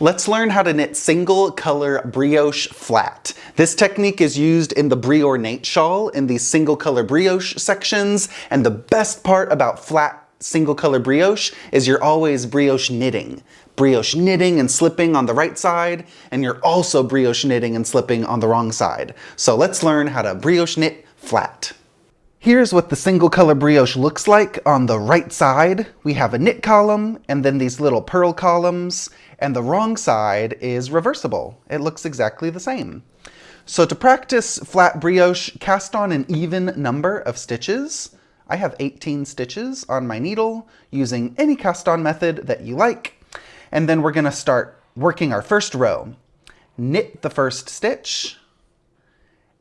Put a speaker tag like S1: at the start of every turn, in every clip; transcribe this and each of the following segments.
S1: Let's learn how to knit single color brioche flat. This technique is used in the Brioche shawl in the single color brioche sections, and the best part about flat single color brioche is you're always brioche knitting. Brioche knitting and slipping on the right side, and you're also brioche knitting and slipping on the wrong side. So let's learn how to brioche knit flat. Here's what the single color brioche looks like on the right side. We have a knit column and then these little purl columns, and the wrong side is reversible. It looks exactly the same. So to practice flat brioche, cast on an even number of stitches. I have 18 stitches on my needle using any cast on method that you like. And then we're gonna start working our first row. Knit the first stitch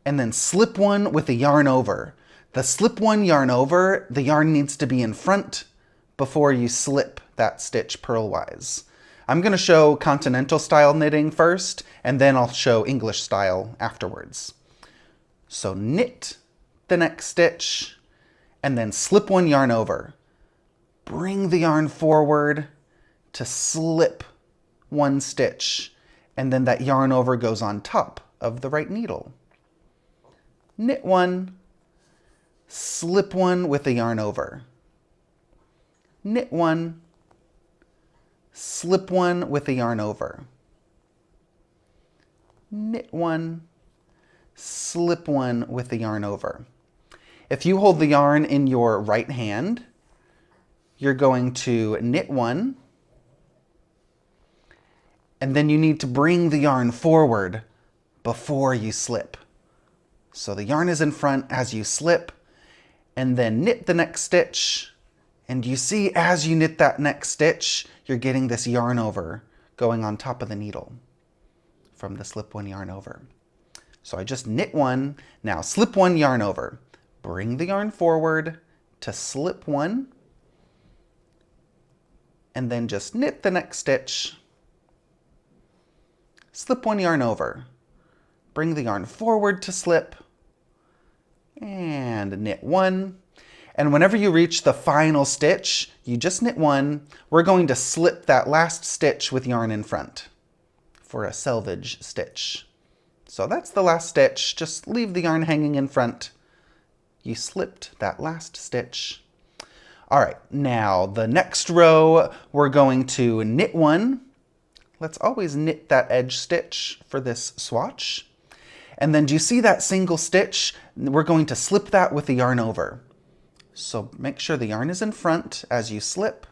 S1: and then slip one with a yarn over. The slip one yarn over, the yarn needs to be in front before you slip that stitch purlwise. I'm going to show continental style knitting first, and then I'll show English style afterwards. So knit the next stitch, and then slip one yarn over. Bring the yarn forward to slip one stitch, and then that yarn over goes on top of the right needle. Knit one, slip one with a yarn over. Knit one, slip one with a yarn over. Knit one, slip one with a yarn over. If you hold the yarn in your right hand, you're going to knit one, and then you need to bring the yarn forward before you slip. So the yarn is in front as you slip, and then knit the next stitch. And you see, as you knit that next stitch, you're getting this yarn over going on top of the needle from the slip one yarn over. So I just knit one, now slip one yarn over. Bring the yarn forward to slip one, and then just knit the next stitch, slip one yarn over. Bring the yarn forward to slip, and knit one. And whenever you reach the final stitch, you just knit one. We're going to slip that last stitch with yarn in front for a selvage stitch. So that's the last stitch. Just leave the yarn hanging in front. You slipped that last stitch. All right, now the next row, we're going to knit one. Let's always knit that edge stitch for this swatch. And then do you see that single stitch? We're going to slip that with the yarn over. So make sure the yarn is in front as you slip,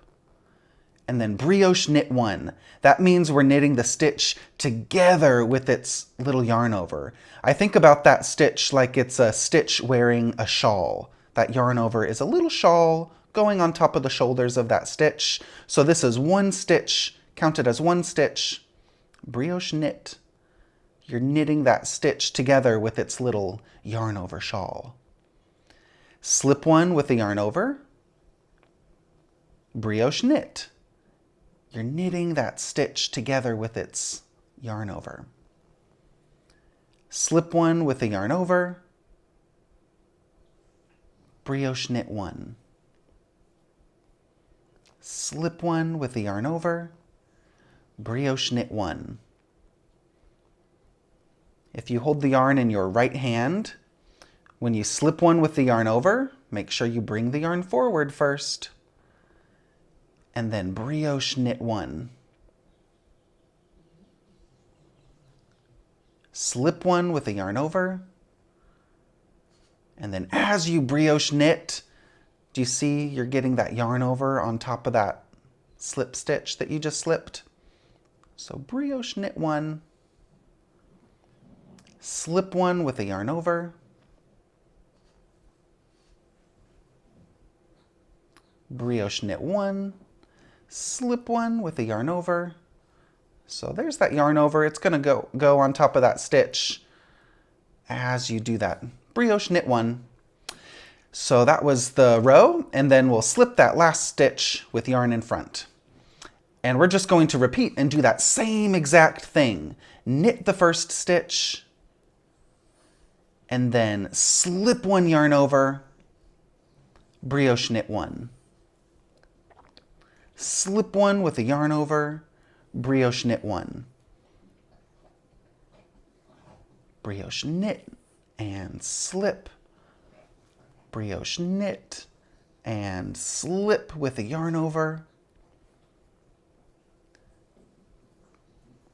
S1: and then brioche knit one. That means we're knitting the stitch together with its little yarn over. I think about that stitch like it's a stitch wearing a shawl. That yarn over is a little shawl going on top of the shoulders of that stitch. So this is one stitch, counted as one stitch, brioche knit. You're knitting that stitch together with its little yarn over shawl. Slip one with the yarn over, brioche knit. You're knitting that stitch together with its yarn over. Slip one with the yarn over, brioche knit one. Slip one with the yarn over, brioche knit one. If you hold the yarn in your right hand, when you slip one with the yarn over, make sure you bring the yarn forward first, and then brioche knit one. Slip one with the yarn over, and then as you brioche knit, do you see you're getting that yarn over on top of that slip stitch that you just slipped? So brioche knit one, slip one with the yarn over, brioche knit one, slip one with the yarn over. So there's that yarn over. It's going to go on top of that stitch as you do that. Brioche knit one. So that was the row, and then we'll slip that last stitch with yarn in front. And we're just going to repeat and do that same exact thing. Knit the first stitch, and then slip one yarn over, brioche knit one. Slip one with the yarn over, brioche knit 1. Brioche knit and slip. Brioche knit and slip with a yarn over.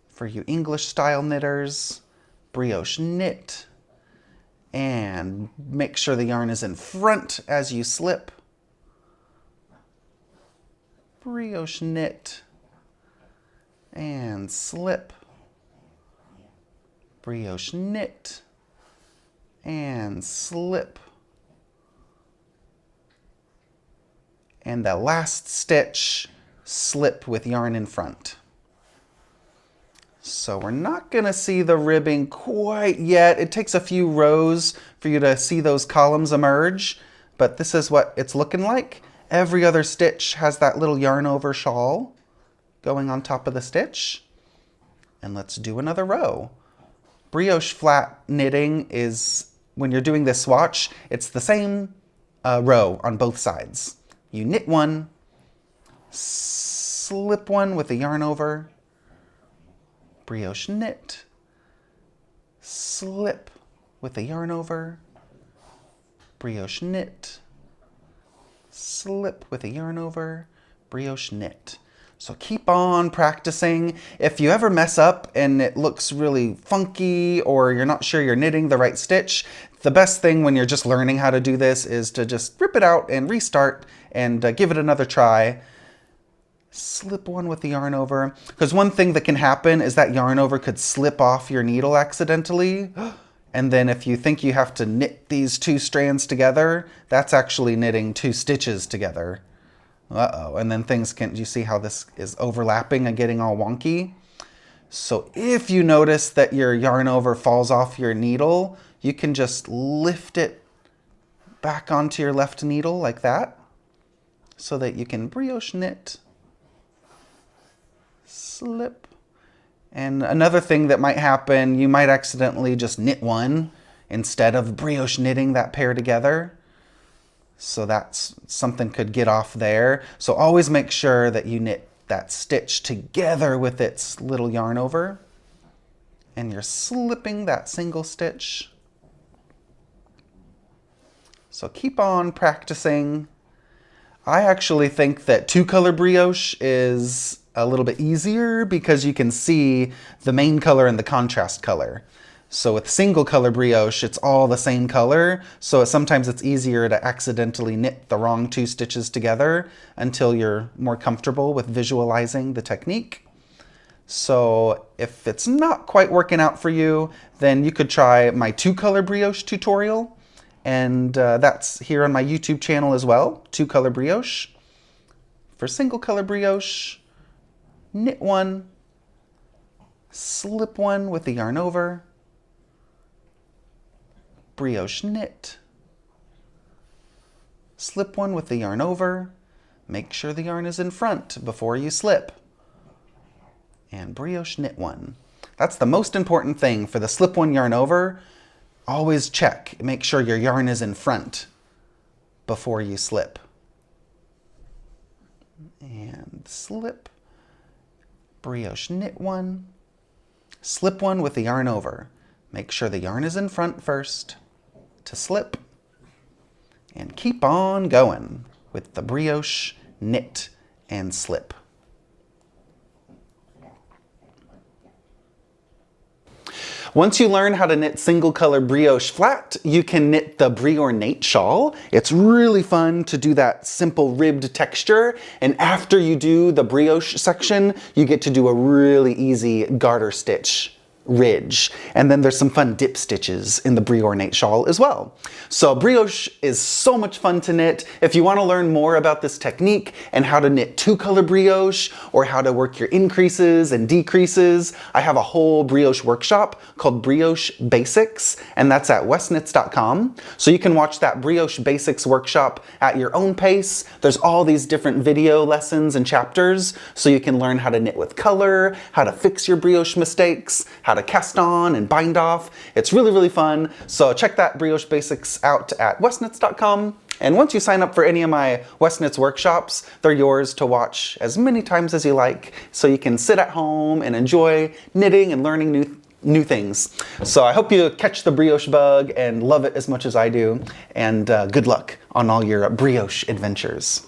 S1: For you English style knitters, brioche knit and make sure the yarn is in front as you slip. Brioche knit and slip. Brioche knit and slip. And the last stitch, slip with yarn in front. So we're not going to see the ribbing quite yet. It takes a few rows for you to see those columns emerge, but this is what it's looking like. Every other stitch has that little yarn over shawl going on top of the stitch. And let's do another row. Brioche flat knitting is, when you're doing this swatch, it's the same row on both sides. You knit one, slip one with the yarn over, brioche knit, slip with the yarn over, brioche knit, slip with a yarn over, brioche knit. So keep on practicing. If you ever mess up and it looks really funky or you're not sure you're knitting the right stitch, the best thing when you're just learning how to do this is to just rip it out and restart and give it another try. Slip one with the yarn over, because one thing that can happen is that yarn over could slip off your needle accidentally. And then if you think you have to knit these two strands together, that's actually knitting two stitches together. Uh-oh, and then things can, you see how this is overlapping and getting all wonky? So if you notice that your yarn over falls off your needle, you can just lift it back onto your left needle like that, so that you can brioche knit, slip. And another thing that might happen, you might accidentally just knit one instead of brioche knitting that pair together. So that's something could get off there. So always make sure that you knit that stitch together with its little yarn over. And you're slipping that single stitch. So keep on practicing. I actually think that two-color brioche is a little bit easier because you can see the main color and the contrast color. So with single color brioche, it's all the same color. So sometimes it's easier to accidentally knit the wrong two stitches together until you're more comfortable with visualizing the technique. So if it's not quite working out for you, then you could try my two-color brioche tutorial. And that's here on my YouTube channel as well, two-color brioche. For single color brioche, knit one, slip one with the yarn over, brioche knit, slip one with the yarn over, make sure the yarn is in front before you slip, and brioche knit one. That's the most important thing for the slip one yarn over. Always check, make sure your yarn is in front before you slip. And slip, brioche knit one, slip one with the yarn over. Make sure the yarn is in front first to slip, and keep on going with the brioche knit and slip. Once you learn how to knit single color brioche flat, you can knit the Brioche shawl. It's really fun to do that simple ribbed texture. And after you do the brioche section, you get to do a really easy garter stitch ridge. And then there's some fun dip stitches in the Brioche shawl as well. So brioche is so much fun to knit. If you want to learn more about this technique and how to knit two-color brioche or how to work your increases and decreases, I have a whole brioche workshop called Brioche Basics, and that's at Westknits.com. So you can watch that Brioche Basics workshop at your own pace. There's all these different video lessons and chapters, so you can learn how to knit with color, how to fix your brioche mistakes, how how to cast on and bind off. It's really, really fun. So check that Brioche Basics out at westknits.com. And once you sign up for any of my Westknits workshops, they're yours to watch as many times as you like, so you can sit at home and enjoy knitting and learning new things. So I hope you catch the brioche bug and love it as much as I do. And good luck on all your brioche adventures.